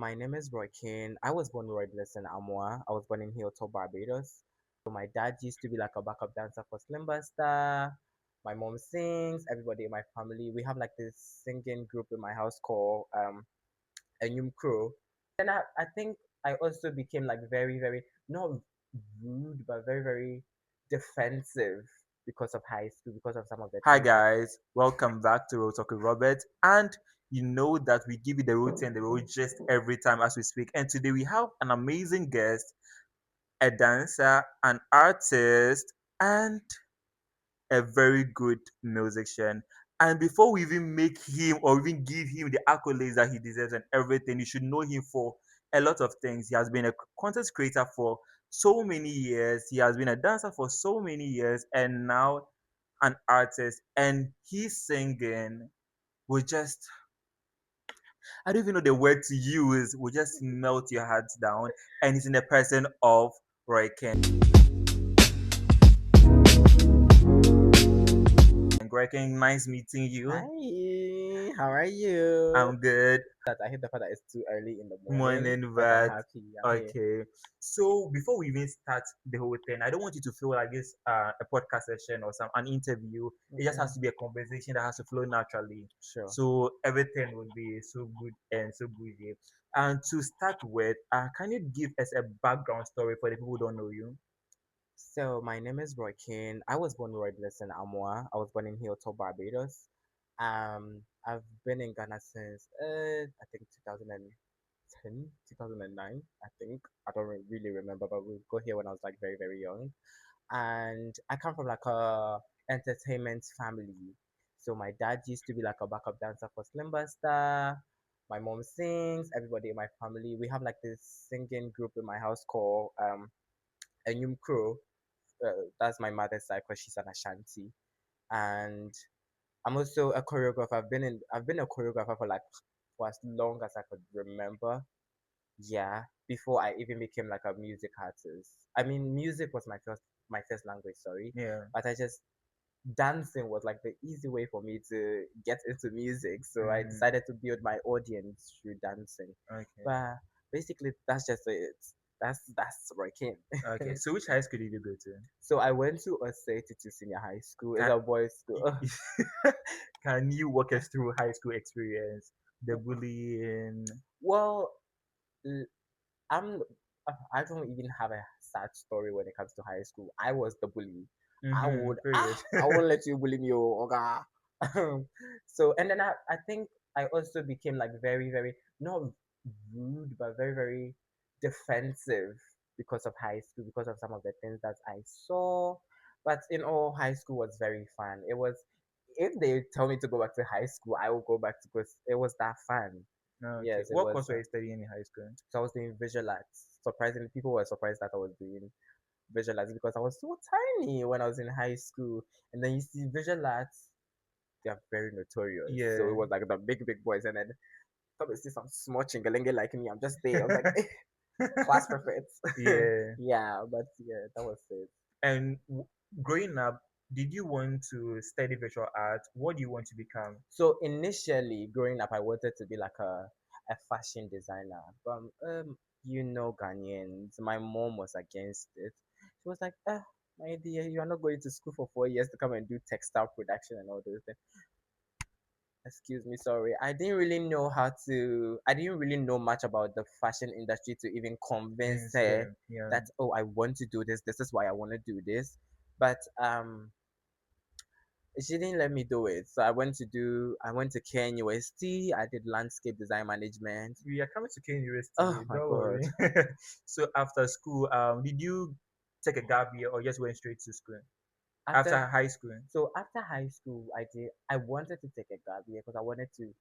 my name is Roi King. I was born Roy Blessing Amoa. I was born in Hilltop, Barbados. So my dad used to be like a backup dancer for Slimbuster. My mom sings. Everybody in my family. We have like this singing group in my house called Enyum Crow. And I think I also became like very, not rude, but very defensive because of high school, because of some of the Hi things that. guys, welcome back to Road Talk with Robert. And you know that we give you the routine and the road gist every time as we speak. And today we have an amazing guest, a dancer, an artist, and a very good musician. And before we even make him or even give him the accolades that he deserves and everything, you should know him for a lot of things. He has been a content creator for so many years. He has been a dancer for so many years, and now an artist. And his singing will just, I don't even know the word to use, will just melt your heart down. And he's in the person of Roy King. Roy King, nice meeting you. Hi, how are you? I'm good. That I hate the fact that it's too early in the morning, Morning, but I'm but happy. I'm here. okay. So before we even start the whole thing, I don't want you to feel like it's a podcast session or some an interview. It just has to be a conversation that has to flow naturally. Sure. So everything will be so good and so good. And to start with, can you give us a background story for the people who don't know you? So my name is Roi King. I was born Roy Blessing Amoa. I was born in Hilltop, Barbados. I've been in Ghana since I think 2010, 2009. I think I don't really remember, but we got here when I was like very young. And I come from like a entertainment family. So my dad used to be like a backup dancer for Slimbuster. My mom sings. Everybody in my family. We have like this singing group in my house called Enyum Crow. That's my mother's side because she's an Ashanti, and I'm also a choreographer. I've been a choreographer for like for as long as I could remember. Yeah, before I even became like a music artist. I mean, music was my first language. Sorry, Yeah. but I just dancing was like the easy way for me to get into music. So I decided to build my audience through dancing. Okay. But basically, that's just it. That's where I came. Okay. So which high school did you go to? So I went to Osei Senior High School. It's Can a boys' school. can you walk us through high school experience? The bullying. Well, l- I'm. I don't even have a sad story when it comes to high school. I was the bully. I Mm-hmm. would. Period. I won't let you bully me, oh, okay. So and then I think I also became like very not rude, but very defensive because of high school, because of some of the things that I saw. But in all, high school was very fun. It was. If they tell me to go back to high school, I will go back to because it was that fun. Okay. Yes, it What was. course were you studying in high school? So I was doing visual arts. Surprisingly, people were surprised that I was doing visual arts because I was so tiny when I was in high school. And then you see visual arts, they are very notorious. So Yeah. it was like the big boys. And then come and see some small chingalinga like me. I'm just there. I was like, class perfect. Yeah. Yeah, but yeah, that was it. And growing up, did you want to study visual art? What do you want to become? So initially, growing up, I wanted to be like a fashion designer, but Ghanaians. My mom was against it. She was like, my dear, you are not going to school for 4 years to come and do textile production and all those things." Excuse me, sorry. I didn't really know how to. I didn't really know much about the fashion industry to even convince Yes, her yeah. that I want to do this. This is why I want to do this. But she didn't let me do it. So I went to KNUST. I did landscape design management. We are coming to Kane Oh University. my Don't god. worry. So after school, did you take a gap year or just went straight to school After after high school? so after high school, I wanted to take a gap year because I wanted to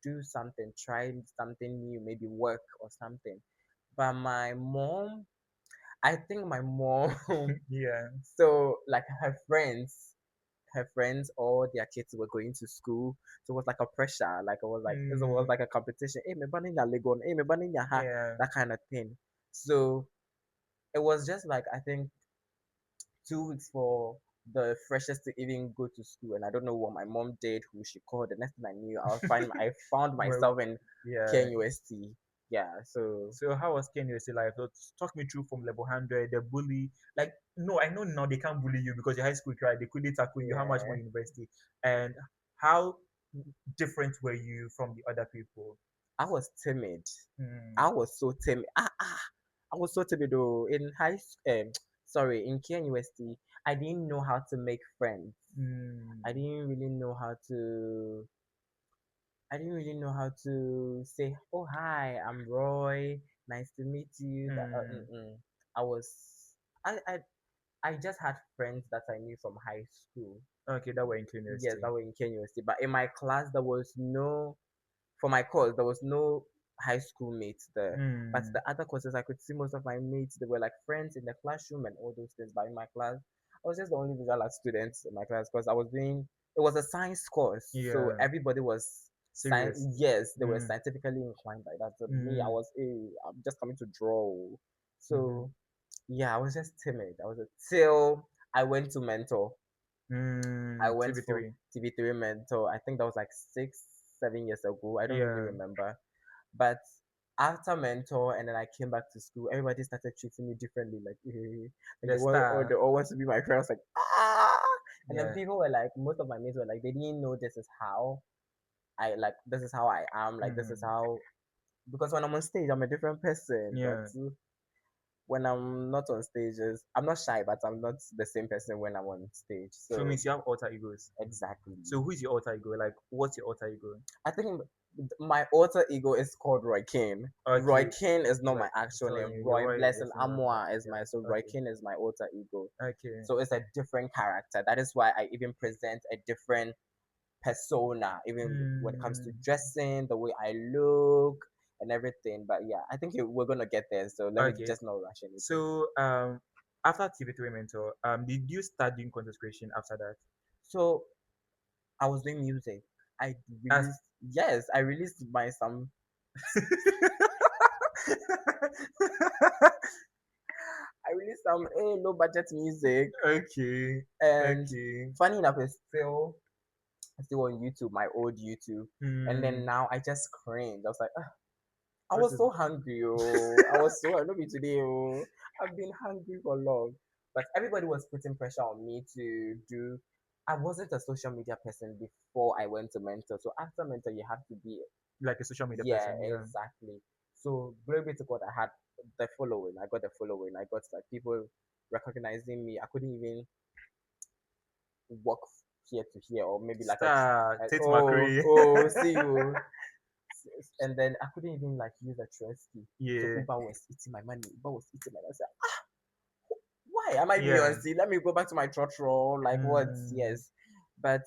do something, try something new, maybe work or something. But my mom, I think my mom, Yeah. so like her friends, all their kids were going to school. So it was like a pressure. It was Mm, like a competition. Hey, me bani ya Legon. Hey, me bani ya ha. yeah. That kind of thing. So it was just like I think 2 weeks for the freshest to even go to school, and I don't know what my mom did. Who she called. The next thing I knew, I found Well, myself in yeah. KNUST. Yeah, so So how was KNUST life? So talk me through from level 100, the bully. Like, no, I know now they can't bully you because your high school cried. They couldn't tackle you. How much more yeah, university? And how different were you from the other people? I was timid. Mm, I was so timid. I was so timid though. In sorry, in KNUST, I didn't know how to make friends. I mm, didn't really know how to I didn't really know how to say, "Oh hi, I'm Roy. Nice to meet you." mm. I was, I, I, I just had friends that I knew from high school. Okay, that were in Yes, KNUST. that were in Kenya University. But in my class, there was no, for my course, there was no high school mates there. But Mm, the other courses, I could see most of my mates. They were like friends in the classroom and all those things. But in my class, I was just the only visual art student in my class because I was doing. It was a science course, so yeah, everybody was science. serious. Yes, they were Mm, scientifically inclined like that. So me, I mm, was, hey, I'm just coming to draw. mm-hmm, So yeah, I was just timid. I was till I went to mentor. I went for TV3. TV3 mentor. I think that was like 6, 7 years ago. I don't really Yeah, remember. But after mentor, and then I came back to school, everybody started treating me differently. Like, like the they want, or they star. all want to be my friends. Like, ah. And then Yeah. people were like, most of my mates were like, they didn't know this is how this is how I am. Like, this is Mm, how, because when I'm on stage, I'm a different person. But yeah. when I'm not on stages, I'm not shy, but I'm not the same person when I'm on stage. So it So means you have alter egos. exactly. So who is your alter ego? Like, what's your alter ego? I think my alter ego is called Roi King. Roi Okay, King is not my like I'm actual telling name. you, your Roy Roy Blessing is not. Amwa is my so Yeah. Roi Okay. King is my alter ego. Okay. So it's a different character. That is why I even present a different persona, even when it comes to Mm, dressing, the way I look, and everything. But yeah, I think we're gonna get there. So let me okay. just not rush anything. So after TV3 mentor, did you start doing content creation after that? So I was doing music. I As released yes, I released my some I released some low budget music, okay, and okay. funny enough, it's still on YouTube, my old YouTube. And then Hmm. now I just cringe. I was like, "Ah, I What was is? so hungry, oh, I was so hungry today, oh, I've been hungry for long." But everybody was putting pressure on me to do. I wasn't a social media person before I went to mentor. So after mentor, you have to be. Like a social media Yeah, person? Yeah. exactly. So glory be to God, I had the following. I got the following. I got like people recognizing me. I couldn't even walk here to here, or maybe like Star Tate oh McCree. see you. And then I couldn't even like use a trace key. So Yeah, Uber was eating my money. Uber was eating my money. I said, why am I being on yeah. C? Let me go back to my church role. Like what? Mm. Yes, but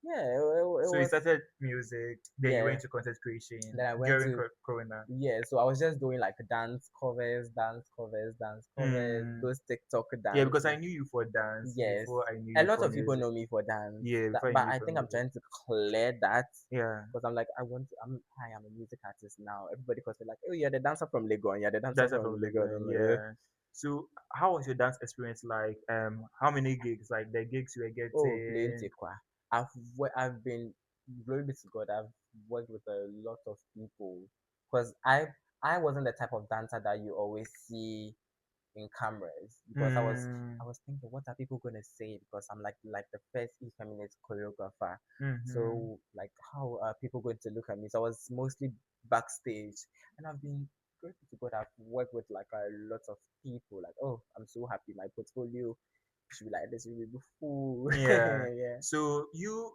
yeah, it So you was started music, then you yeah. went to content creation Then I went during to Corona. yeah, so I was just doing like dance covers, Mm. those TikTok Yeah, because I dances. knew you for dance Yes, before I knew a you lot for of people music. know me for dance, Yeah, before I knew but you I for think I'm music. trying to clear that Yeah, because I'm like, hi, I'm a music artist now. Everybody calls me like, oh, you're the dancer from Legon, you're the dancer that's from from Legon. Legon. Yeah. So how was your dance experience like? How many gigs? Like the gigs you were Oh, getting? plenty, kwa. I've been, glory be to God, I've worked with a lot of people because I wasn't the type of dancer that you always see in cameras because Mm. I was thinking, what are people gonna say? Because I'm like the first effeminate choreographer. Mm-hmm. So like how are people going to look at me? So I was mostly backstage, and I've been grateful to God. I've worked with like a lot of people. Like, oh, I'm so happy. My portfolio should be like this, will be full. Yeah. Yeah. So you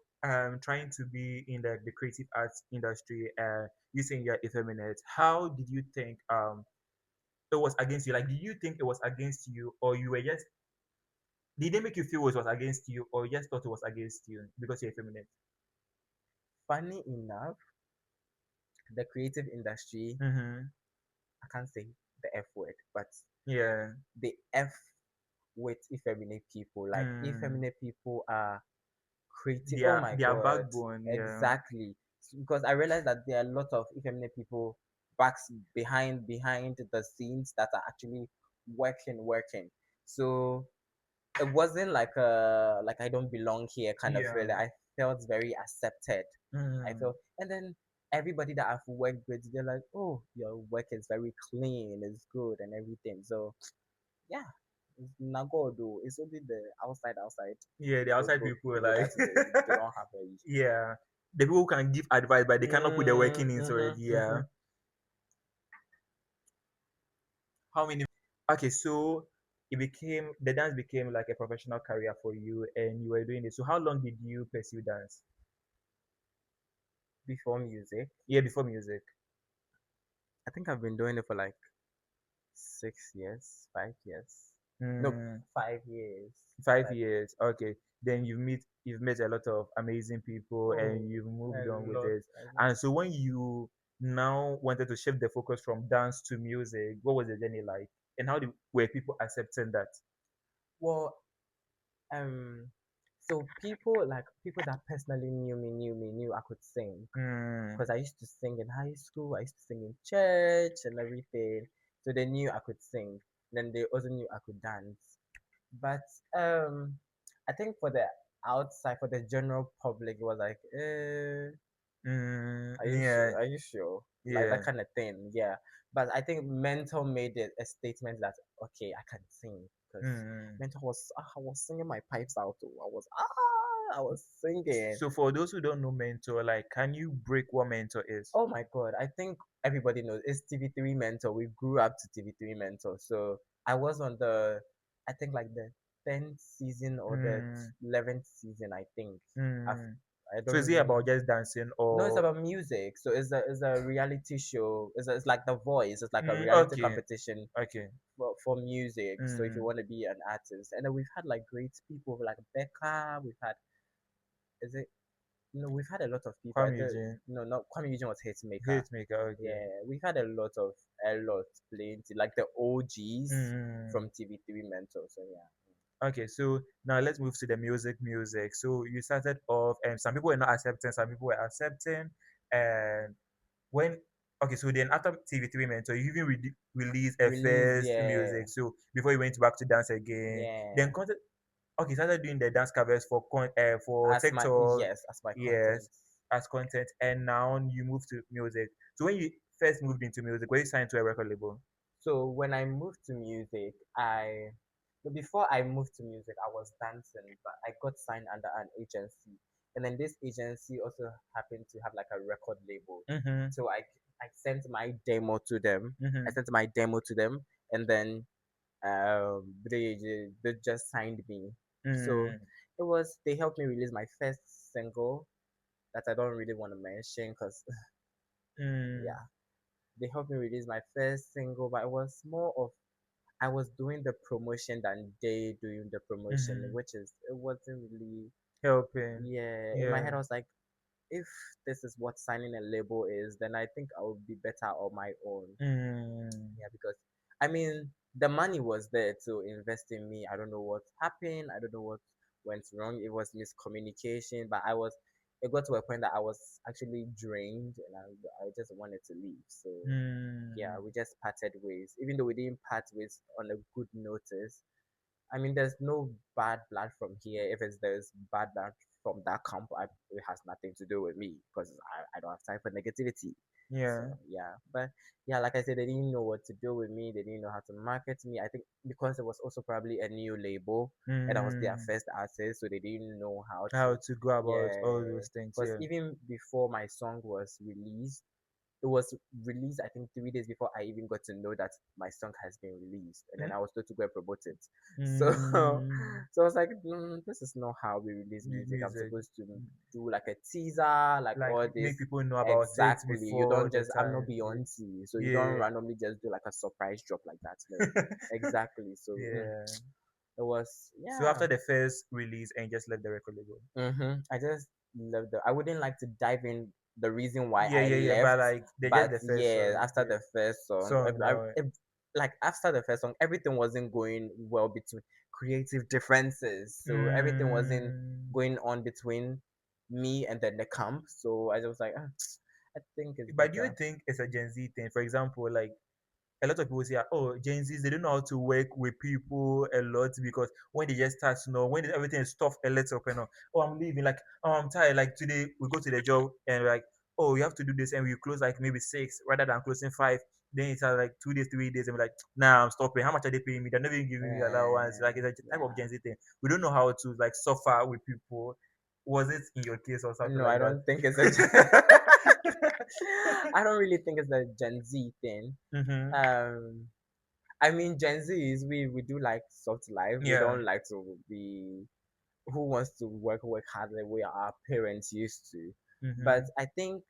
trying to be in the creative arts industry, you saying you're effeminate. How did you think it was against you? Like, did you think it was against you, or you were just did they make you feel it was against you, or you just thought it was against you because you're effeminate? Funny enough, the creative industry, Mm-hmm. I can't say the F word, but Yeah. the F with effeminate people. Like Mm. effeminate people are creative. They Oh are my they are god, backbone. Yeah. exactly. Because I realized that there are a lot of effeminate people behind the scenes that are actually working. So it wasn't like I don't belong here kind of Yeah. feeling. I felt very accepted. I Mm. felt, and then everybody that I've worked with, they're like, oh, your work is very clean, it's good and everything. So yeah, it's not good though. It's only the outside Yeah, the outside people people like that they don't have a issue. So yeah, the people who can give advice, but they cannot put the working into it. Yeah. mm-hmm. How many? Okay, so the dance became like a professional career for you, and you were doing it. So how long did you pursue dance? Before music, Yeah, before music. I think I've been doing it for like 6 years, 5 years. No, Hmm. 5 years. 5 years. Five years. Okay. Then you've met a lot of amazing people Oh, and you've a moved on with lot. it. A lot. And so when you now wanted to shift the focus from dance to music, what was the journey like? And were people accepting that? Well, um, so people that personally knew I could sing Mm, because I used to sing in high school. I used to sing in church and everything. So they knew I could sing. Then they also knew I could dance. But I think for the outside, for the general public, it was like, are you yeah, sure? Are you sure? Like that yeah. kind of thing, yeah. But I think Mentor made it a statement that okay, I can sing because Mm. Mentor was I was singing my pipes out too. I was singing. So for those who don't know mentor, like, can you break what mentor is? Oh my god, I think everybody knows it's TV3 Mentor. We grew up to TV3 Mentor, so I was on I think like the 10th season or the Mm, 11th season. I think I've, mm. I So don't is it really. about just dancing No, it's or about music. So it's a reality show. It's like The Voice. It's like a reality okay, competition okay. for music. So if you Mm, want to be an artist, and then we've had like great people like Becca. We've had is it no, we've had a lot of people. Kwame Eugene, No, not Kwame Eugene was Hitmaker. hate maker, okay. Yeah, we've had a lot plenty like the OGs Mm, from TV3 Mentor. So yeah. okay, so now let's move to the music. So you started off, and some people were not accepting, some people were accepting, and when okay, so then after TV3 Mentor, you even released a Release, first yeah, music. So before you went back to dance again, then yeah. content. Okay, started doing the dance covers for As my TikTok, yes, as my content. yes, as content, and now you move to music. So when you first moved into music, were you signed to a record label? So when I moved to music, but before I moved to music, I was dancing, but I got signed under an agency, and then this agency also happened to have like a record label. Mm-hmm. So I sent my demo to them. I Mm-hmm. sent my demo to them, and then they just signed me. So Mm, they helped me release my first single that I don't really want to mention because mm, yeah, they helped me release my first single, but it was more of I was doing the promotion than they doing the promotion, mm-hmm. which is it wasn't really Helping. yeah. In my Yeah. head, I was like, if this is what signing a label is, then I think I would be better on my own. Mm, Yeah, because I mean the money was there to invest in me. I don't know what happened. I don't know what went wrong. It was miscommunication, but I was. It got to a point that I was actually drained, and I just wanted to leave. So yeah, mm, we just parted ways. Even though we didn't part ways on a good notice. I mean, there's no bad blood from here. If there's bad blood from that camp, it has nothing to do with me because I don't have time for negativity. So yeah. yeah, but yeah, like I said, they didn't know what to do with me. They didn't know how to market me. I think because it was also probably a new label and I was their Mm, first artist, so they didn't know how to. how to go about all Yeah, those things. because Yeah. even before my song was released, it was released I think 3 days before I even got to know that my song has been released, and then Mm, I was told to go and promote it. So, mm, so I was like, this is not how we release music. I'm music. supposed to do like a teaser, like Like all this. make people know about it Exactly. You before don't the just. I'm not time. Beyonce, so you don't Yeah. randomly just do like a surprise drop like that. No. Exactly. So Yeah. it was So yeah. after the first release and just left the record label. I just love the. I wouldn't like to dive in the reason why Yeah, I yeah, yeah. But left, like they just but the first yeah, song. after Yeah. the first song, Song now. like after the first song, everything wasn't going well between creative differences. So everything wasn't Mm, going on between me and then the camp. So I was like, I think it's but do you better. think it's a Gen Z thing? For example, like a lot of people say, oh, Gen Zs, they don't know how to work with people a lot because when they just start to know, when everything is tough a little, you know, oh, I'm leaving, like, oh, I'm tired. Like today, we go to the job and like, oh, you have to do this, and we close like maybe 6 rather than closing 5. Then it's like 2 days, 3 days, and we're like, nah, I'm stopping. How much are they paying me? They're not even giving me allowance. Like it's a type of Yeah. Gen Z thing. We don't know how to like suffer with people. Was it in your case or something No, like I that? don't think it's a. I don't really think it's a Gen Z thing. Mm-hmm. Um, I mean, Gen Zs, we do like soft life. We Yeah. don't like to be who wants to work hard the way our parents used to. But Mm-hmm. I think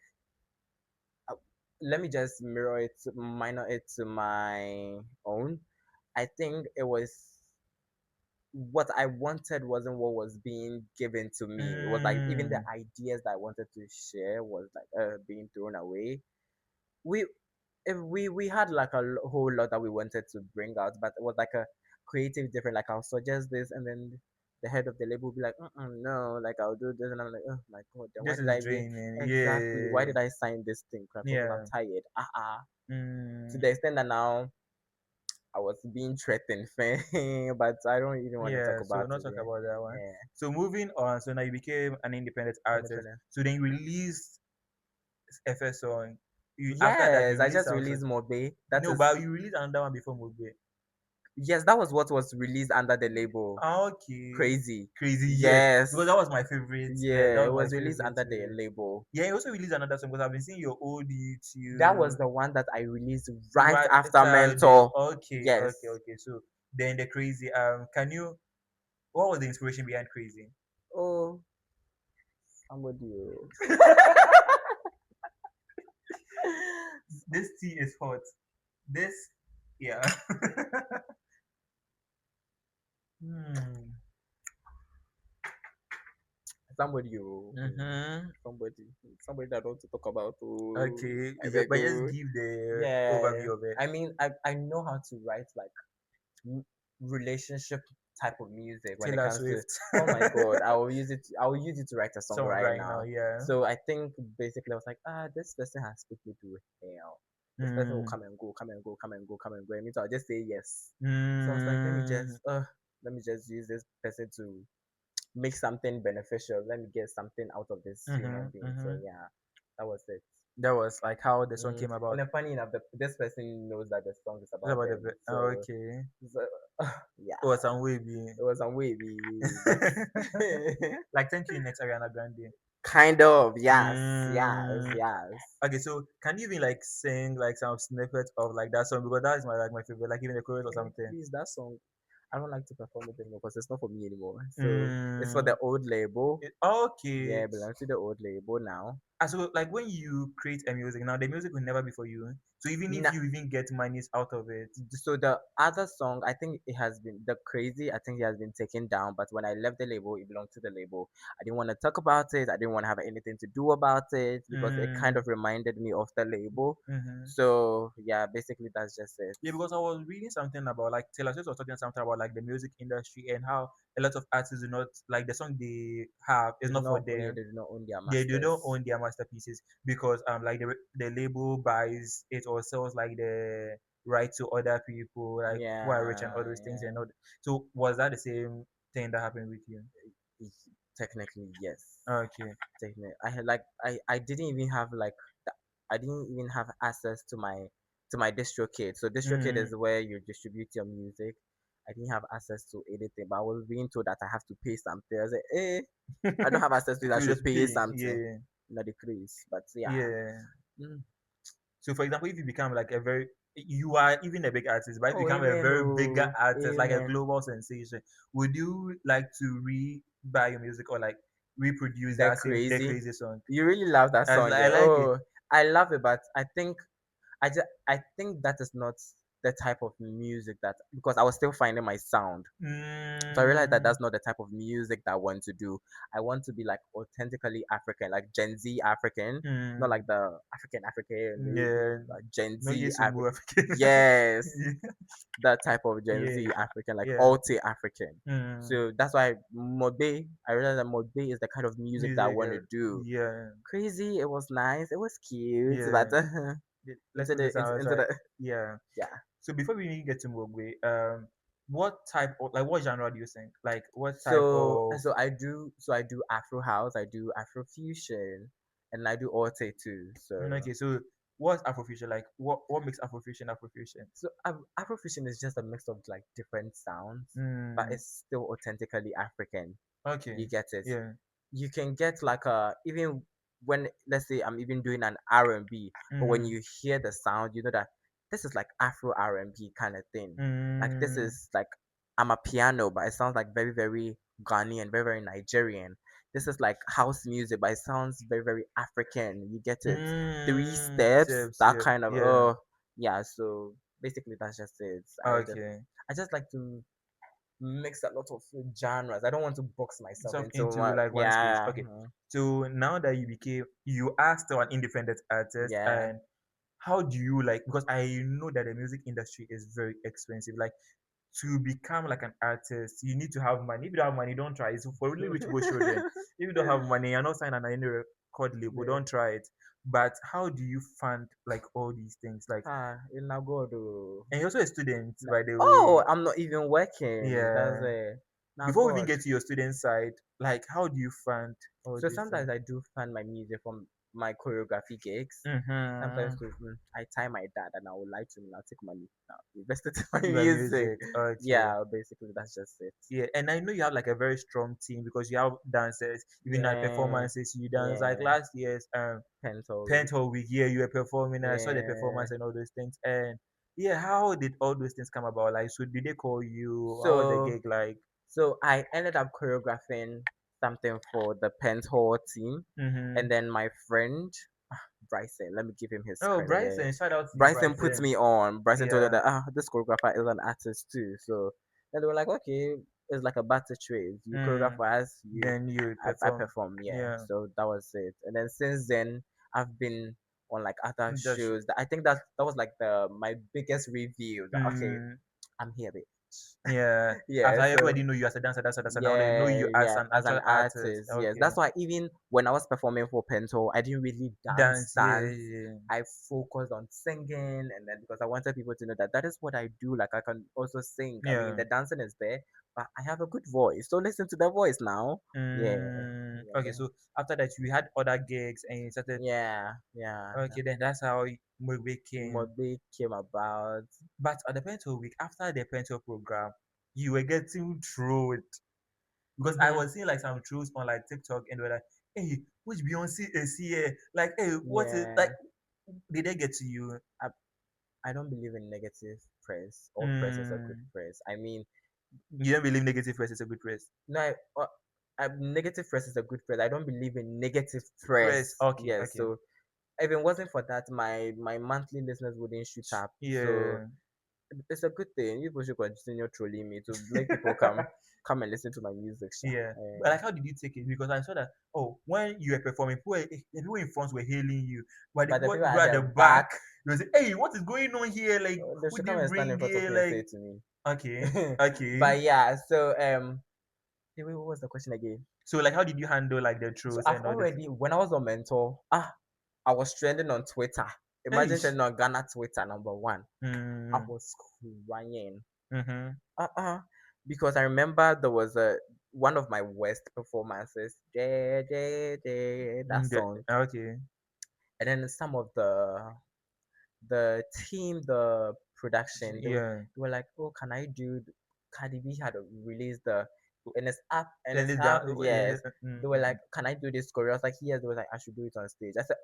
uh, let me just minor it to my own. I think it was what I wanted wasn't what was being given to me. It was like even the Mm. ideas that I wanted to share was like being thrown away. We we had like a whole lot that we wanted to bring out, but it was like a creative different. Like I'll suggest this, and then the head of the label will be like, no, like I'll do this, and I'm like, oh my god, then why This did I is even draining. exactly why Yeah. did I sign this thing? Crap, because I'm Yeah. tired. To Mm. the extent that now I was being threatened, but I don't even want to talk Yeah, so about not it. talk about that one. Yeah, So moving on, so now you became an independent yeah, artist. independent. So then you released FS song. You after that you Yes, I released just some song. released Mobe. That No, is but you released another one before Mugbe. yes, that was what was released under the label. Okay. Crazy. Crazy, yes. Yes. Because that was my favorite. That Yeah, it was my was released favorite under the too. label. Yeah, you also released another song because I've been seeing your old That was YouTube the one that I released right right after the Mentor. okay, Yes. okay, okay. So then the crazy can you what was the inspiration behind crazy? Oh, somebody. Oh. This tea is hot. This yeah. Hmm. Somebody. Oh. Mm-hmm. Somebody. Somebody that I want to talk about. Oh, Okay. I Yeah, beg. but just Oh. give the Yeah. overview of it. I mean, I know how to write like relationship type of music when it Taylor comes to Swift. oh my god I will use it to write a song Song right right now, now. yeah. So I think basically I was like, this person has put me through hell. This person will Mm. come and go, come and go, come and go, come and go, and me too, I'll just say yes. So I was like, Mm. let me just use this person to make something beneficial. Let me get something out of this human Mm-hmm. being. So Mm-hmm. yeah, that was it. That was like how the song came And about. then funny enough, this person knows that the song is It's about about the them. oh, okay. So yeah, Oh, some wavy. it was some wavy, but Like thank you next Ariana Grande. kind of, yes, yes, Mm. yes. Okay, so can you even like sing like some snippets of like that song because that is my favorite, like even the chorus or something. Please, that song, I don't like to perform it anymore because it's not for me anymore. So it's for Mm. the old label. Yeah, Okay. it belongs to the old label now. And so like when you create a music now, the music will never be for you. So even if Na- you even get monies out of it. so the other song, I think it has been the crazy. I think it has been taken down. But when I left the label, it belonged to the label. I didn't want to talk about it. I didn't want to have anything to do about it because it kind Mm. of reminded me of the label. Mm-hmm. So yeah, basically that's just it. Yeah, because I was reading something about like Taylor Swift was talking something about like the music industry and how a lot of artists do not like the song they have is They do not for not, yeah, them. they do not own their They don't masters. own their masterpieces because like the label buys it or sells like the right to other people like who are rich and all Yeah, those things and yeah. all. So was that the same thing that happened with you? Technically, yes. Okay. Technically, I had like I didn't even have like I didn't even have access to my DistroKid. So DistroKid Mm. is where you distribute your music. I didn't have access to anything, but I was being told that I have to pay something. I said, I don't have access to it. I So should just pay pay. something. Yeah. Not the craze, but yeah. Yeah. Mm. So, for example, if you become like a very, you are even a big artist, but if you Oh, become a amen. very bigger Oh, artist, like a amen. global sensation, would you like to buy your music or like reproduce They're that same the crazy. crazy song? You really love that song, I yeah? like it. Oh, I love it, but I think that is not the type of music that because I was still finding my sound. So I realized that Mm, that's not the type of music that I want to do. I want to be like authentically African, like Gen Z African, not like mm, the African, yeah, like Gen no, Z yes, more African. African. Yes, that type of Gen Yeah, Z African, like yeah. alt African. Mm, So that's why Mobe, I realized that Mobe is the kind of music that I music, want to do. yeah, Crazy, it was nice, it was cute, but yeah. Let's put this out. into the Yeah. yeah. So before we even get to Mogwe, what type of like what genre do you sing? Like what type So of I do Afro house, I do Afro fusion, and I do Orte too. Okay, so what's Afrofusion like? What makes Afrofusion Afrofusion? Afrofusion is just a mix of like different sounds, but Mm, it's still authentically African. okay. You get it? Yeah. You can get like a even when, let's say, I'm even doing an R&B, but when Mm, you hear the sound, you know that this is like Afro R&B kind of thing. Like this mm, is like, I'm a piano, but it sounds like very very Ghanaian, very very Nigerian. This is like house music, but it sounds very very African. You get it? Three steps, steps. that Yep. kind of Yeah. yeah. So basically that's just it. Okay. I just like to mix a lot of genres. I don't want to box myself So into into one. like one space. Yeah, Okay. So now that you are still an independent artist, yeah. and how do you like? Because I know that the music industry is very expensive. Like to become like an artist, you need to have money. If you don't have money, don't try it. So for really rich people children, if you don't have money, you're not signed on any record label, Yeah. don't try it. But how do you fund like all these things? Like, In Nagodo. and you're also a student, by the Oh, way. I'm not even working. That's Yeah. a now Before we even God. get to your student side, like how do you fund all So these sometimes things? I do fund my music from my choreography gigs. Sometimes Mm-hmm. to, I tie my dad and I would like to now take money now invest it in my Your music. music. Okay. Yeah, basically that's just it. Yeah, and I know you have like a very strong team because you have dancers, even at Yeah, performances you dance. Like yeah. last year's Pencil week. Pent Week, yeah, you were performing. And I saw the Yeah. performance and all those things. And yeah, how did all those things come about? Like, so did they call you? How was the So gig like? So I ended up choreographing something for the Penhall team, Mm-hmm. and then my friend Bryson, let me give him his Oh, credit. Yeah, Bryson, shout out to you, Bryson put Bryson. me on. Bryson told her Yeah. that this choreographer is an artist too. So then they were like, okay, it's like a battle trade. You choreograph Mm. for us, Then you I perform. perform. Yeah. Yeah. So that was it. And then since then, I've been on like other That's shows. I think that was like the my biggest review. That okay, mm, I'm here, bitch. yeah. Yeah. After So everybody know you as a dancer, dancer. Now they know you yeah, as yeah, an as an actual artist. artist, yes. Okay. That's why even when I was performing for Pento, I didn't really Dance, yeah, dance. yeah. I focused on singing, and then because I wanted people to know that that is what I do. Like I can also sing. I mean, Yeah. the dancing is there, but I have a good voice. So listen to the voice now. Yeah, yeah, Okay, so after that we had other gigs and you started yeah, yeah. okay, then that's how we came. Mobe came about. But at the Pentel week, after the Pentel program, you were getting trolled. Because I Hmm. was seeing like some trolls on like TikTok and they were like, hey, which Beyonce is here? Like, hey, what is like Yeah, did they get to you? I, I don't believe in negative press. All press is a good Mm, press. I mean, you don't believe negative press is a good press. no, negative press is a good press. I don't believe in negative Press, press. okay, Yes, okay. so if it wasn't for that, my monthly listeners wouldn't shoot up. So Yeah. it's a good thing. People should continue trolling me to make people come and listen to my music. Sha. Yeah, but like, how did you take it? Because I saw that when you were performing, the people in front were hailing you, but But the people the people at at the the back back, they say, "Hey, what is going on here? Like, they who should did come you and stand bring in front of here? me and say Like, it to me. okay, okay." But yeah, so wait, what was the question again? So, like, how did you handle like the So trolls I've and all this? already, when I was on mentor, I was trending on Twitter. Hey, Imagine trending on Ghana Twitter #1. I mm, was crying. mm-hmm. Uh-uh. Because I remember there was a one of my worst performances, that song, Okay, and then some of the team, the production, yeah. they were like, "Oh, can I do?" Cardi B had released the and Then it's it up. down. Yes, they were like, "Can I do this choreo?" I was like, "Yes." They were like, "I should do it on stage." I said,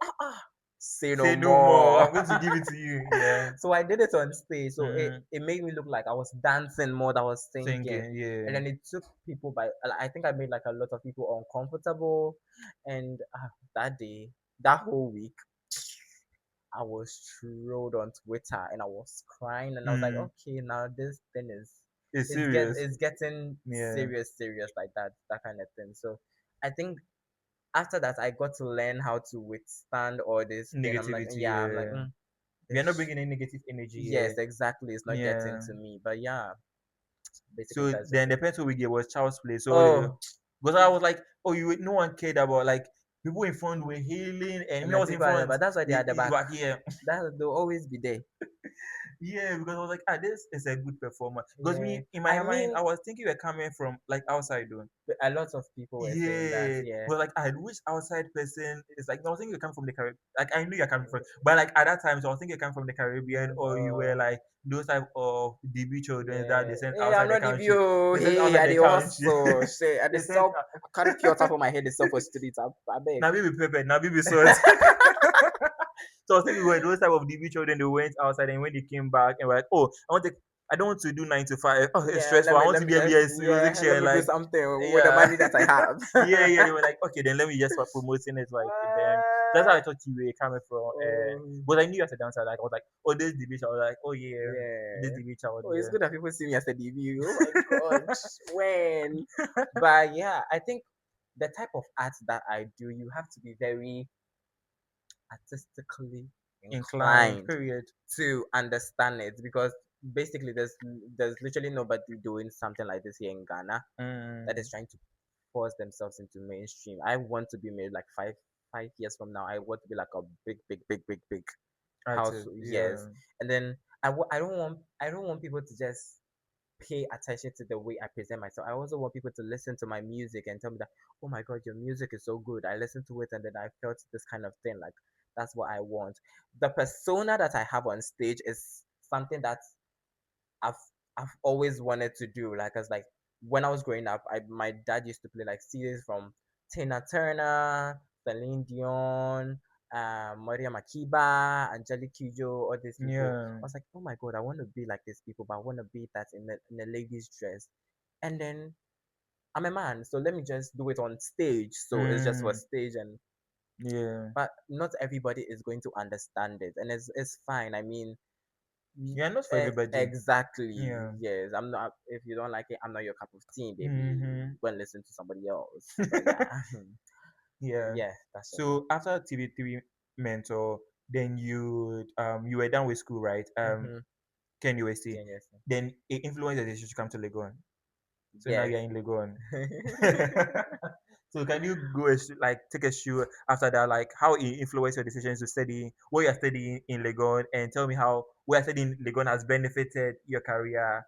say no Say no more. more." I'm going to give it to you. Yeah. So I did it on stage. So Mm-hmm. it made me look like I was dancing more than I was singing. Singing. And Yeah. then it took people by, I think I made like a lot of people uncomfortable. And that day, that whole week, I was trolled on Twitter and I was crying and I was like, Mm. okay, now this thing is, It's serious. it's getting Yeah. serious like that kind of thing. So I think after that, I got to learn how to withstand all this thing. I'm like, Negativity. yeah, I'm like, Yeah. We are not this bringing any negative energy yes, here. exactly. It's not getting Yeah. to me. But yeah, basically So that's just then the it. pencil we get was child's play. So Oh, because I was like, oh, no one cared about like people in front were hailing, and and me I then was in people are there, front. but that's why they are at the You back. are here. That they'll always be there. Yeah, because I was like, this is a good performer. Because Yeah, me, in my I mind, mean, I was thinking you were coming from like outside though. a lot of people were saying that. Yeah, Yeah. but like I which outside person is like, no, I was thinking you come from the Caribbean. Like I knew you're coming from, but like at that time, so I was thinking you come from the Caribbean, or you were Uh, like those type of DB children that yeah. they sent Hey, I'm outside the not the country. view. They sent Hey, outside I the the country. also say I the They sent self. I carry pure top of my head. The self for street. I beg. now be prepared, now be salt. So I was thinking we were those type of DB children. They went outside, and when they came back, and were like, oh, I don't want to do 9 to 5. Oh, it's Yeah, stressful. I want let to me be a just let musician. me do Like, something with the yeah. money that I have. Yeah. They were like, okay, then let me just start promoting it. Like, then that's how I thought you were coming from. Um, But I knew as a dancer, like, I was like, oh, this DB child. I was like, oh, yeah, this yeah. DB child, Oh, it's yeah. good that people see me as a debut. Oh my god, when? But yeah, I think the type of art that I do, you have to be very artistically Inclined, inclined period. to understand it because basically there's literally nobody doing something like this here in Ghana that is Mm, trying to force themselves into mainstream. I want to be made like five years from now. I want to be like a big house. artist, Yes, yeah. and then I don't want people to just pay attention to the way I present myself. I also want people to listen to my music and tell me that, oh my god, your music is so good. I listened to it and then I felt this kind of thing. Like that's what I want. The persona that I have on stage is something that I've I've always wanted to do. Like as like when I was growing up, my dad used to play like CDs from Tina Turner, Celine Dion, Maria Makiba, Angelique Kidjo, all these people. Yeah. I was like, oh my god, I want to be like these people, but I want to be that in a lady's dress. And then I'm a man, so let me just do it on stage. So it's just for Mm, stage, and yeah. but not everybody is going to understand it, and it's fine. I mean, Yeah, not for everybody. exactly. Yeah. Yes, I'm not. If you don't like it, I'm not your cup of tea, baby. Mm-hmm. Go and listen to somebody else. But yeah, Yeah. yeah, that's just So after TV3 mentor, then you were done with school, right? mm-hmm. Ken USC. Genius. Then it influenced the decision to come to Legon. So now Yes. you're in Legon. So can you like take a shoe after that, like how it influenced your decisions to study what you're studying in Legon, and tell me how what you're studying in Legon has benefited your career,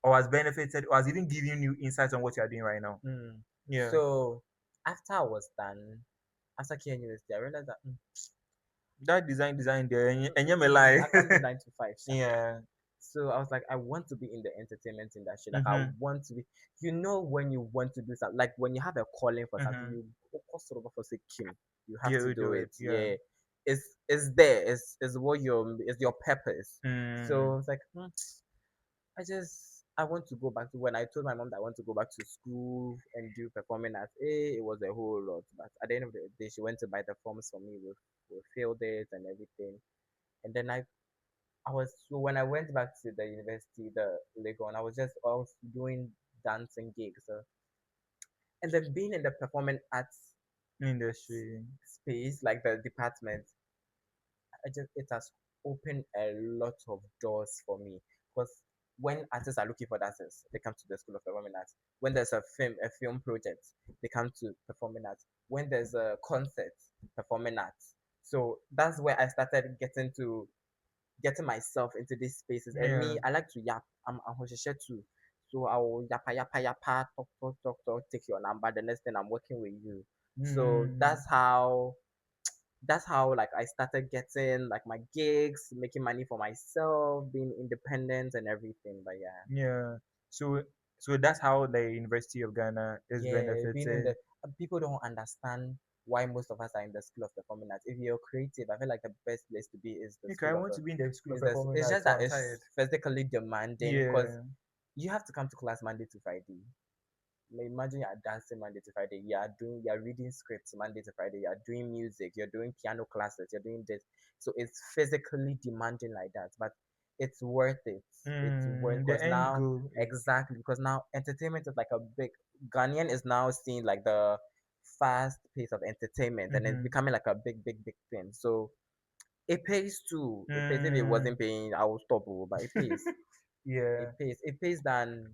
or has benefited, or has even given you insights on what you're doing right now. Mm. Yeah. So after I was done, after K University, I realized that That design there, and you may lie. I can't do 9 to 5. Sha. Yeah. So I was like, I want to be in the entertainment industry. Like I Mm-hmm. want to be, when you want to do something, like when you have a calling for something, Mm-hmm. you sort of for seeking, you have Yeah, to we do do it. it. Yeah. Yeah, it's there. It's what it's your purpose. Mm, So it's like I want to go back to when I told my mom that I want to go back to school and do performing arts. It was a whole lot, but at the end of the day, she went to buy the forms for me with field days and everything. And then I was so when I went back to the university, the Legon, I was doing dancing gigs. So, and then being in the performing arts industry. space, like the department, it has opened a lot of doors for me. Because when artists are looking for dancers, they come to the School of Performing Arts. When there's a film project, they come to performing arts. When there's a concert, performing arts. So that's where I started getting myself into these spaces. And Yeah. me, I like to yap. I'm Hoshishe too. So I will yappa, talk, take your number. The next thing I'm working with you. So Mm, that's how like I started getting like my gigs, making money for myself, being independent and everything. But yeah. yeah. So so that's how the University of Ghana is Yeah, being in benefiting. the people don't understand why most of us are in the School of Performing Arts. If you're creative, I feel like the best place to be is the Okay, I School of want to be in the School of is this Performing it's Arts, just so that I'm tired. it's physically demanding because Yeah. you have to come to class Monday to Friday. Imagine you're dancing Monday to Friday, you're reading scripts Monday to Friday, you're doing music, you're doing piano classes, you're doing this. So it's physically demanding like that. But it's worth it. It's worth The because end now goal is. exactly because now entertainment is like a big Ghanaian is now seeing like the fast pace of entertainment and it's Mm-hmm. becoming like a big thing. So it pays too. It pays. If it Mm, wasn't paying, I will stop. But it pays. yeah. It pays. It pays than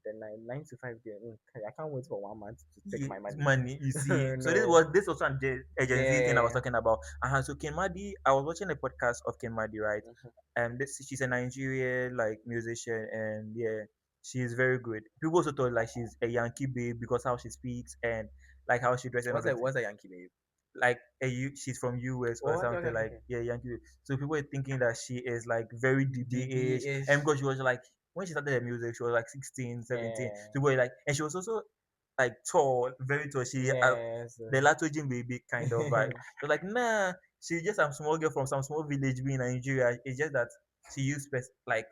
then 9 to 5 day. I can't wait for 1 month to take my money. Money, you see. So this No. was this also a Gen Z thing I was Yeah. talking about. So Ken Madi, I was watching a podcast of Ken Madi, right? Mhm. And this she's a Nigerian like musician, and yeah, she's very good. People also thought like she's a Yankee babe because how she speaks and like how she dresses and everything. What's a Yankee babe? Like she's from US or Oh, okay, okay, something okay, like okay. yeah, Yankee. So people were thinking that she is like very DD-ish, and DD-ish. because she was like when she started her music, she was like 16, 17. Yeah. So we were like, and she was also like tall, very tall. She Yes. the Latojin baby kind of vibe. So like nah, she's just some small girl from some small village in Nigeria. It's just that she used like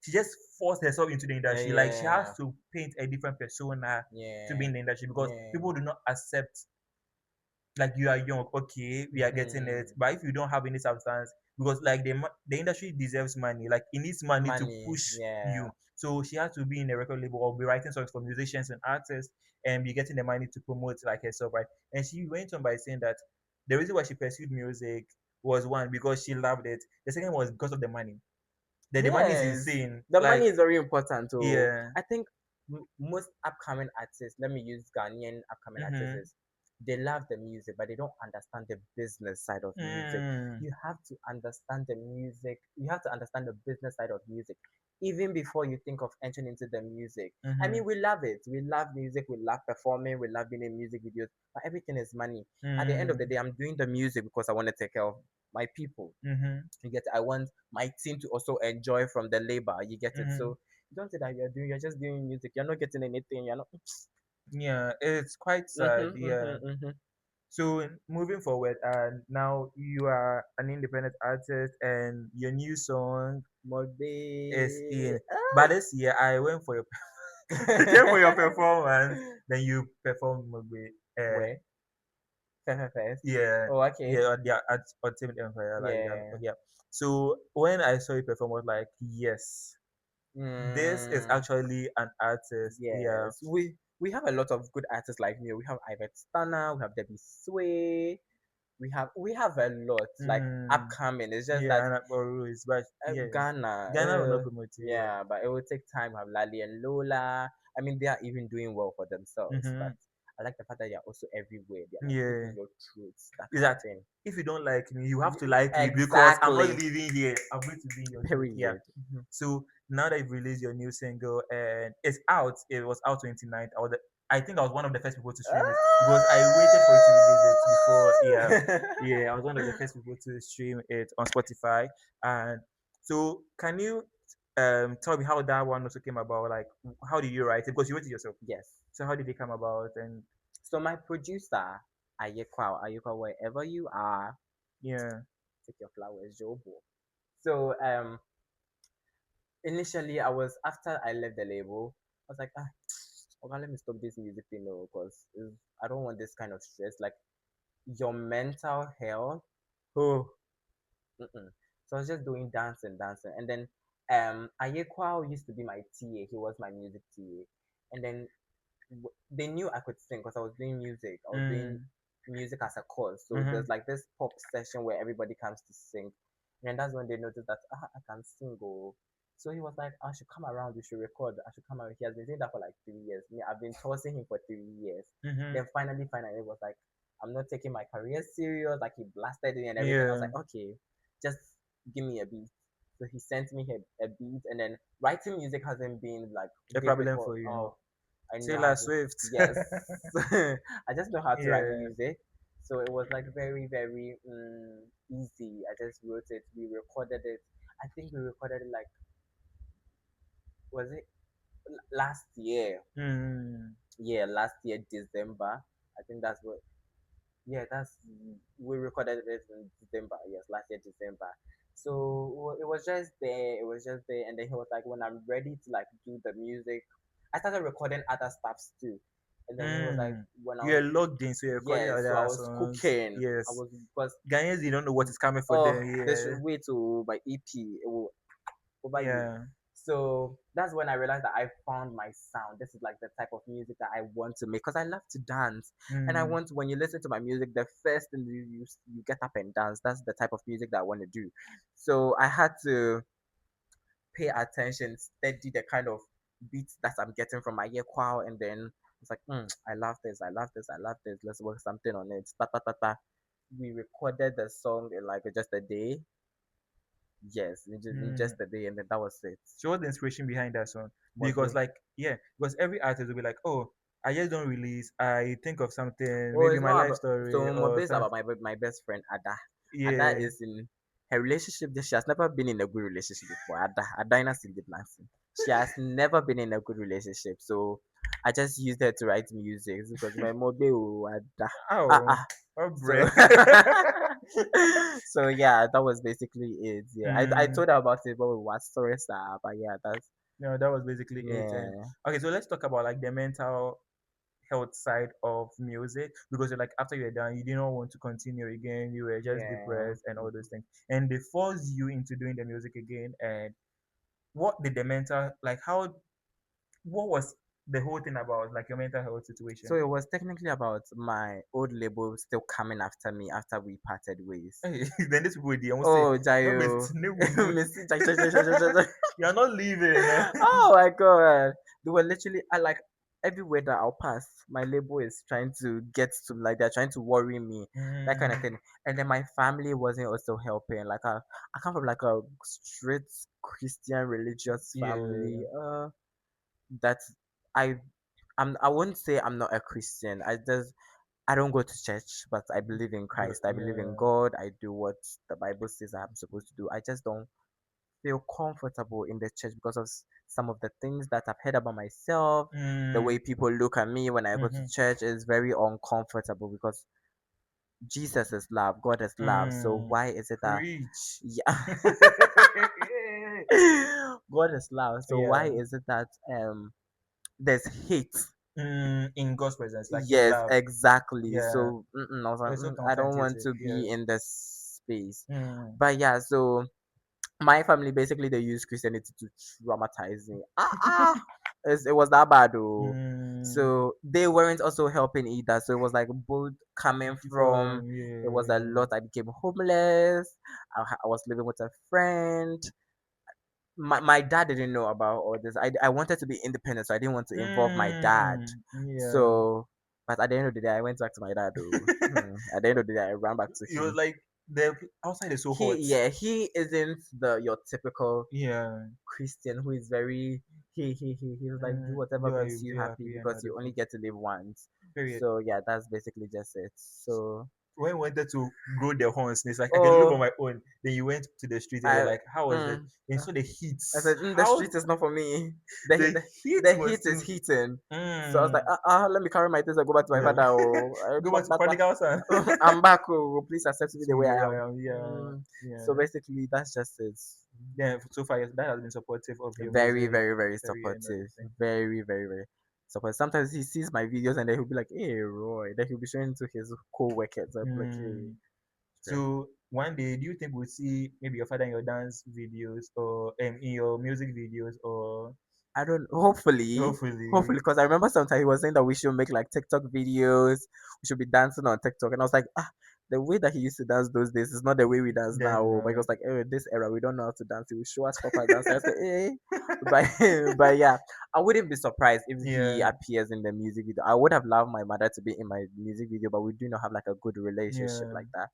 she just forced herself into the industry. Like she has Yeah. to paint a different persona to be Yeah. in the industry because Yeah. people do not accept like you are young, okay, we are getting it. Mhm. But if you don't have any substance, because like the industry deserves money, like it needs money to Money. push Yeah. you. So she has to be in a record label or be writing songs for musicians and artists and be getting the money to promote like herself, right? And she went on by saying that the reason why she pursued music was one because she loved it. The second was because of the money. The money is Yes, insane. the Like money is very important. So yeah. I think most upcoming artists, let me use Ghanaian upcoming artists, Mm-hmm. is they love the music, but they don't understand the business side of music. Mm. You have to understand the music. You have to understand the business side of music, even before you think of entering into the music. I Mm-hmm. mean, we love it. We love music. We love performing. We love being in music videos. But everything is money. At the end of the Mm. day, I'm doing the music because I want to take care of my people. Mm-hmm. You get it? I want my team to also enjoy from the labor. You get it? Mm-hmm. So you don't say that you're just doing music. You're not getting anything. You're not. Yeah, it's quite sad. Mm-hmm, Yeah. mm-hmm, mm-hmm. So moving forward, and now you are an independent artist, and your new song is Maybe. in. But this year, I went for your I came for your performance. Then you performed Mugbe. Where? First. Yeah, Oh, okay. yeah, at Ultimate Empire, like that. Yeah. Yeah. So when I saw you perform, I was like, yes, this is Mm, actually an artist. Yeah. yes. We have a lot of good artists like me. We have Ivet Stana. We have Debbie Sway. We have a lot like Mm, upcoming. It's just that yeah, and Boris, but yeah, Ghana, Ghana will not promote you. Yeah. yeah, but it will take time. We have Lali and Lola. I mean, they are even doing well for themselves. But Mm-hmm. I like the fact that they are also everywhere. They are like deep Yeah. in your truths, that Is kind of that thing. if you don't like me, you have to like me because I'm not Exactly. living here. I'm going to be in your truth. Yeah. Period. Mhm. So now that you've released your new single and it's out, it was out 29th. I think I was one of the first people to stream it because I waited for you to release it before. Yeah, yeah, I was one of the first people to stream it on Spotify. And so, can you tell me how that one also came about? Like, how did you write it? Because you wrote it yourself. Yes. So how did it come about? And So my producer, Ayekwa, wherever you are, yeah. take your flowers, Jobo. So initially I was after I left the label, I was like, okay, let me stop this music thing because I don't want this kind of stress. Like your mental health. Oh, mm-mm. So I was just doing dancing, dancing, and then Ayekwa used to be my TA. He was my music TA, and then they knew I could sing because I was doing music. I was doing Mm, music as a course. So mm-hmm. there's like this pop session where everybody comes to sing, and that's when they noticed that I can sing. Oh. So he was like, I should come around. We should record. I should come around. He has been doing that for like 3 years. Me, I've been tossing him for 3 years. Mm-hmm. Then finally, it was like, I'm not taking my career serious. Like he blasted me and everything. I was Yeah. like, okay, just give me a beat. So he sent me a beat, and then writing music hasn't been like A problem difficult. for you. Oh, I know how Taylor to. Swift. Yes, I just know how to write Yeah. music. So it was like very, very easy. I just wrote it. We recorded it. I think we recorded it like, was it last year? Mm. Yeah, last year December. I think that's what. Yeah, that's we recorded it in December. Yes, last year December. So it was just there. It was just there, and then he was like, "When I'm ready to like do the music," I started recording other stuffs too. And then he was like, Mm. "When I was You're logged in, so you're recording yeah, so I other was songs. cooking. I Yes. was because Ghanaians, they don't know what is coming for oh, them. they should Yeah. wait to my EP. It will over you. Yeah. So that's when I realized that I found my sound. This is like the type of music that I want to make because I love to dance, and I Mm. want when you listen to my music, the first thing you get up and dance. That's the type of music that I want to do. So I had to pay attention, study the kind of beats that I'm getting from my ear choir, and then it's like, I love this, I love this, I love this. Let's work something on it. Ta ta ta ta. We recorded the song in like just a day. Yes, in Mm. just a day, and then that was it. So what's the inspiration behind that song? Because Mostly. like yeah, because every artist will be like, oh, I just don't release. I think of something, Oh, maybe it's my not life about. story So my or base some. about my best friend Ada. Ada Yeah. is in her relationship. She has never been in a good relationship before. Ada in a Cindy Blanson. She has never been in a good relationship. So I just used her to write music because my mobile Ada. Ah Oh, ah. oh, So bread. so yeah, that was basically it. Yeah, I Mm, told her about it, but we watched story star. But yeah, that's no, that was basically it. And yeah, okay, so let's talk about like the mental health side of music because you're like after you're done, you didn't want to continue again. You were just yeah. depressed and all those things, and they force you into doing the music again. And what did the mental like? How what was the whole thing about? Like your mental health So situation? it was technically about my old label still coming after me after we parted ways. Hey, then this people they almost say, Oh, Robert, Jayo. Missy, you're not leaving. oh my god. They were literally I like everywhere that I'll pass, my label is trying to get to like they're trying to worry me, that kind of Mm, thing. And then my family wasn't also helping. Like I come from like a strict Christian religious family. yeah. That I I wouldn't say I'm not a Christian. I don't go to church, but I believe in But Christ. I believe in yeah. God. I do what the Bible says I'm supposed to do. I just don't feel comfortable in the church because of some of the things that I've heard about myself. The way Mm, people look at me when I go to mm-hmm. church is very uncomfortable because Jesus is love, God is love. So Mm, why is it that preach. yeah God is love. So why Yeah. is it that there's hate? In God's presence, like in Yes, love. exactly. Yeah. So I was like, It's so I don't want confrontative. to Yeah. be in this space. Mm. But yeah, so my family basically they use Christianity to traumatize me. It was that bad though. Mm. So they weren't also helping either. So it was like both coming from. From It was a yeah. lot. I became homeless. I was living with a friend. My dad didn't know about all this. I wanted to be independent, so I didn't want to involve my dad. Yeah. So, but at the end of the day, I went back to my dad. Though. At the end of the day, I ran back to It was him. like the outside is so hot. He isn't the your typical Yeah. Christian who is very he was like do whatever Do makes I you feel happy happy and because all you those only things. get to live once. Period. So yeah, that's basically just it. So When we wanted to grow the horns, it's like I can live on oh my own. Then you went to the street and you're I like, how was it? mm, And so the I heats. said the How street is not for me. The the heat the was heat is too heating. So I was like, mm, let me carry my things and go back to my yeah. father. Oh, Go back to prodigal son. I'm back. Oh, please accept me the To way the I way am. I am, yeah. So Yeah. basically, that's just it. Yeah, so far yes, that has been supportive of your Very, music very, very career and supportive. everything. Very, very, very supportive. Sometimes he sees my videos and then he'll be like, "Hey, Roy." Then he'll be showing to his co-workers. I'll be like, "Hey, Hmm. friend." So one day, do you think we'll see maybe your father in your dance videos or in your music videos or I don't. Hopefully, hopefully, because I remember sometimes he was saying that we should make like TikTok videos. We should be dancing on TikTok, and I was like, the way that he used to dance those days is not the way we dance then now. But he was like, this era we don't know how to dance. He will show us proper dance. I said, but but yeah, I wouldn't be surprised if he yeah, appears in the music video. I would have loved my mother to be in my music video, but we do not have like a good relationship yeah, like that.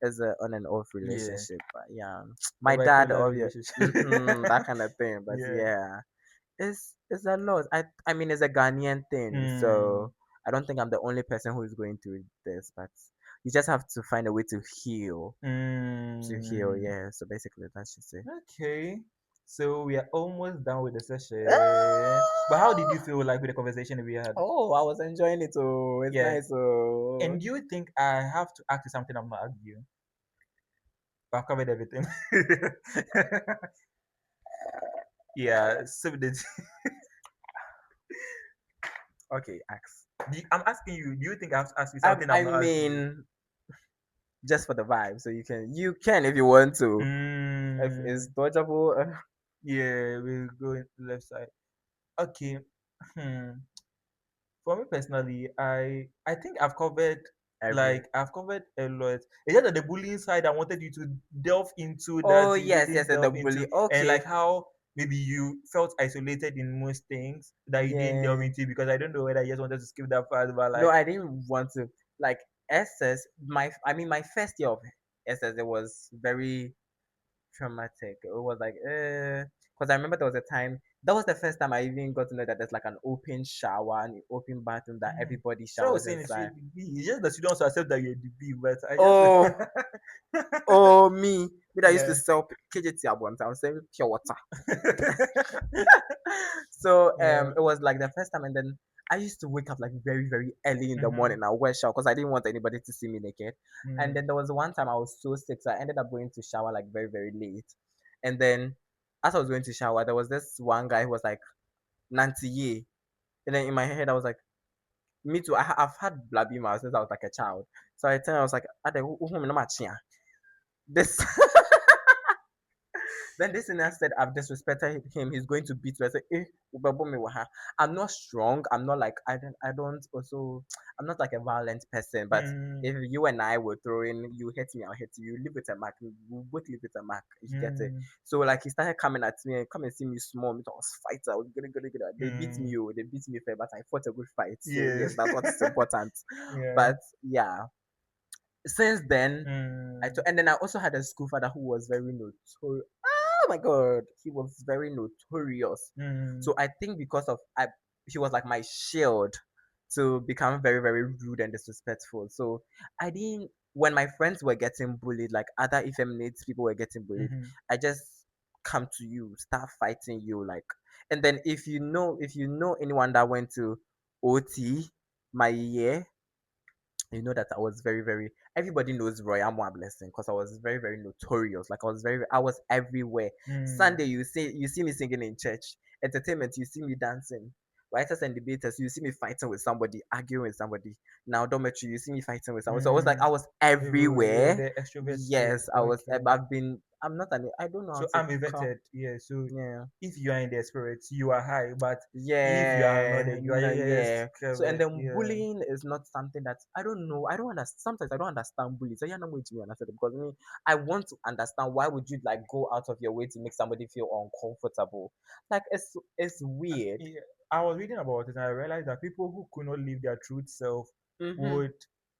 It's a on and off yeah, relationship, but yeah, the my dad, bipolar obvious, relationship. that kind of thing. But Yeah. yeah. It's a lot. I mean it's a Ghanaian thing, Hmm. so I don't think I'm the only person who is going through this, but you just have to find a way to heal. To heal, Hmm. yeah. So basically that's just it. Okay. So we are almost done with the session. But how did you feel like with the conversation we had? Oh, I was enjoying it. Oh, it's Yeah. nice. Oh, And do you think I have to ask you something I'm not asking you? I've covered everything. Yeah. So okay. Ask. I'm asking you, do you think I have to ask you I something I I'm not asking you? mean just for the vibe. So you can if you want to. If it's Mm, dodgeable, yeah, we'll go into the left side. Okay. Hmm. For me personally, I think every. I've covered a lot. It's just that the bullying side I wanted you to delve into that Oh you yes, yes, didn't yes, the delve into, bully. and Okay. like how maybe you felt isolated in most things that you didn't delve Yeah. into, because I don't know whether you just wanted to skip that part, but No, like, I didn't want to. Like SS, my first year of SS, it was very traumatic. It was like, because I remember there was a time, that was the first time I even got to know that there's like an open shower and an open bathroom that everybody so I was showers saying it's really inside. the B. It's just that you don't want to accept that you're the B, but I just Oh, oh, me that used to yeah. sell KJT at one time. I was selling pure water. So Yeah. it was like the first time, and then I used to wake up like very very early in the Mm-hmm. morning. I wear shower because I didn't want anybody to see me naked. And Mm. then there was one time I was so sick, so I ended up going to shower like very very late. And then as I was going to shower, there was this one guy who was like Nancy Ye. And then in my head I was like, me too. I've had blabby mouth since I was like a child. So I turned, I was like, "Ade, who me no match here?" This Then this nurse said, I've disrespected him. He's going to beat me. I said, ubabo me waha. I'm not strong. I'm not like I don't also I'm not like a violent person. But Mm. if you and I were throwing, you hit me, I'll hit you. You live with a mark. We both live with a mark. You get it. Mm. So like he started coming at me and come and see me small. Me, I was fighter. I was good. They beat Mm. me, they beat me fair, but I fought a good fight. So yes, Yes. that's what is important. Yeah. But yeah, since then Mm. and then I also had a school father who was very notorious. Oh my god, he was very notorious. Mm. So I think because of he was like my shield to become very very rude and disrespectful. So I didn't when my friends were getting bullied, like other effeminate people were getting bullied, Mm-hmm. I just come to you, start fighting you, like. And then if you know anyone that went to OT my year, you know that I was very, very. Everybody knows Roy Amwa Blessing because I was very, very notorious. Like I was everywhere. Mm. Sunday, you see me singing in church. Entertainment, you see me dancing. Writers and debaters, you see me fighting with somebody, arguing with somebody. Now dormitory, you see me fighting with someone. So I was like, Mm. I was Everywhere, yeah, everywhere. the extroverts, yeah. Yes, I was. Okay. I've been. I'm not an. I don't know how So to I'm call. inverted, yeah. So Yeah. if you are in the spirit, you are high, but if you are not, Yeah, then you are no, just yeah. So and covered, then yeah. bullying is not something that I don't know. I don't understand. Sometimes I don't understand bullying. So you're not going to me understand it because me, I want to understand why would you like go out of your way to make somebody feel uncomfortable? Like it's weird. Yeah, I was reading about it and I realized that people who could not live their truth self Mm-hmm. would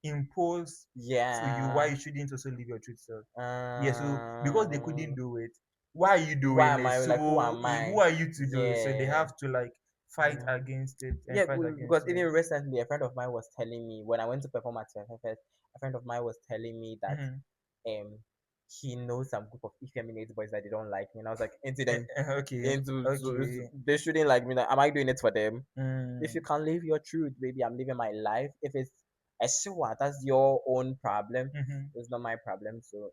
impose to you why Yeah. you shouldn't also live your truth self. Yeah, so because they couldn't Um. do it, why are you Why doing am it? I like who So am who I? are you to do it? So they Yeah. have to like fight Yeah. against it and Yeah, fight because against even it. recently, a friend of mine was telling me when I went to perform at FFS, a friend of mine was telling me that Mm-hmm. um he knows some group of effeminate boys that they don't like me, and I was like, into them, Okay, into okay. they shouldn't like me. Like, am I doing it for them? If you Mm. can live your truth, baby, I'm living my life. If it's a sure, that's your own problem. Mm-hmm. It's not my problem. So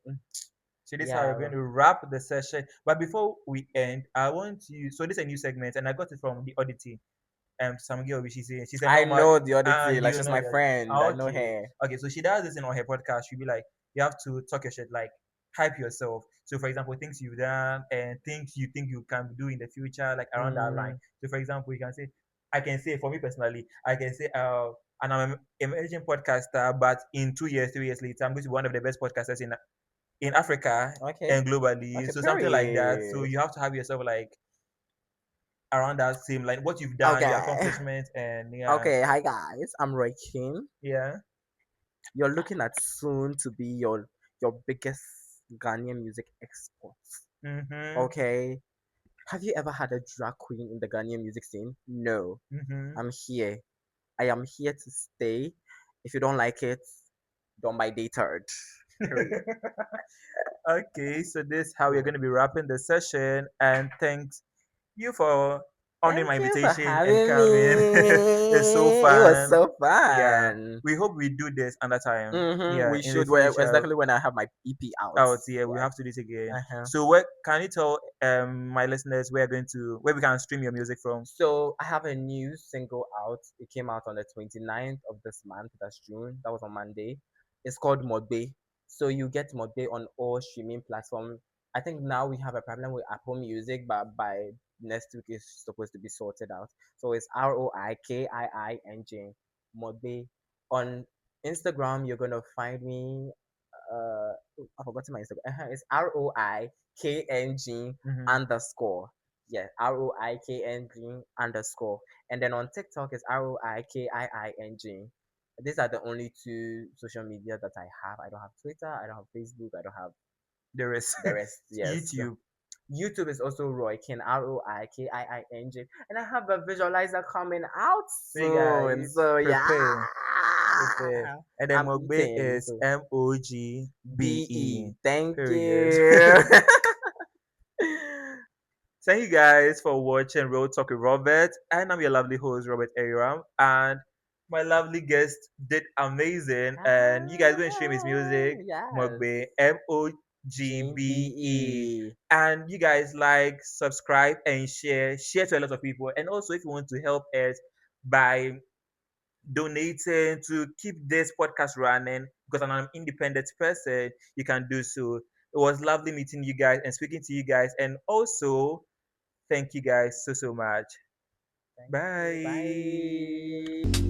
So this is how we're yeah. going to wrap the session. But before we end, I want you. So this is a new segment, and I got it from the Oddity. Some girl, she's a I normal. know the other thing. Like You she's know my that. friend. I know Okay, her. okay. So she does this in on her podcast. She'll be like, you have to talk your shit, like hype yourself. So for example, things you've done and things you think you can do in the future, like around that line. Mm, So for example, you can say, I can say for me personally, I can say, and I'm an emerging podcaster, but in 2 years, 3 years later, I'm going to be one of the best podcasters in Africa okay. and globally. Okay. So something like that. So Period. you have to have yourself like around that same like what you've done, your Okay. accomplishments, and yeah, Okay. Hi guys. I'm Roy King. yeah. You're looking at soon to be your biggest Ghanaian music export. Mm-hmm. Okay. Have you ever had a drag queen in the Ghanaian music scene? No. Mm-hmm. I'm here. I am here to stay. If you don't like it, don't buy dated. Period. Okay, so this is how we're going to be wrapping the session, and thanks you for honoring Thank my you for invitation and having coming. It's so me. It was fun. so Yeah, fun. we hope we do this another time. Yeah, We in the should. Well, future. exactly when I have my EP out. Out, yeah, we Yeah. have to do it again. Uh-huh. So, what can you tell my listeners where we can stream your music from? So I have a new single out. It came out on the 29th of this month. That's June. That was on Monday. It's called Modbe. So you get Modbe on all streaming platforms. I think now we have a problem with Apple Music, but by next week it's supposed to be sorted out. So it's ROIKIING Modbe. On Instagram, you're gonna find me. I forgot my Instagram. It's ROIKNG Mm-hmm. underscore. yeah, ROIKNG underscore. And then on TikTok is ROIKIING. These are the only two social media that I have. I don't have Twitter, I don't have Facebook, I don't have There is the rest. Yes. YouTube. YouTube is also Roy King, ROIKIING. And I have a visualizer coming out Hey soon. guys, So yeah. prepare, prepare. And then I'm Mogbe eating. is So MOGBE. BE. Thank Period. you. Thank you guys for watching Road Talk with Robert. And I'm your lovely host, Robert Aram. And my lovely guest did amazing. And you guys go and stream his music, Yes. Mogbe, MOGBE. GBE. And you guys like, subscribe, and share. Share to a lot of people. And also, if you want to help us by donating to keep this podcast running, because I'm an independent person, you can do so. It was lovely meeting you guys and speaking to you guys. And also, thank you guys so much. Thank you. Bye. Bye.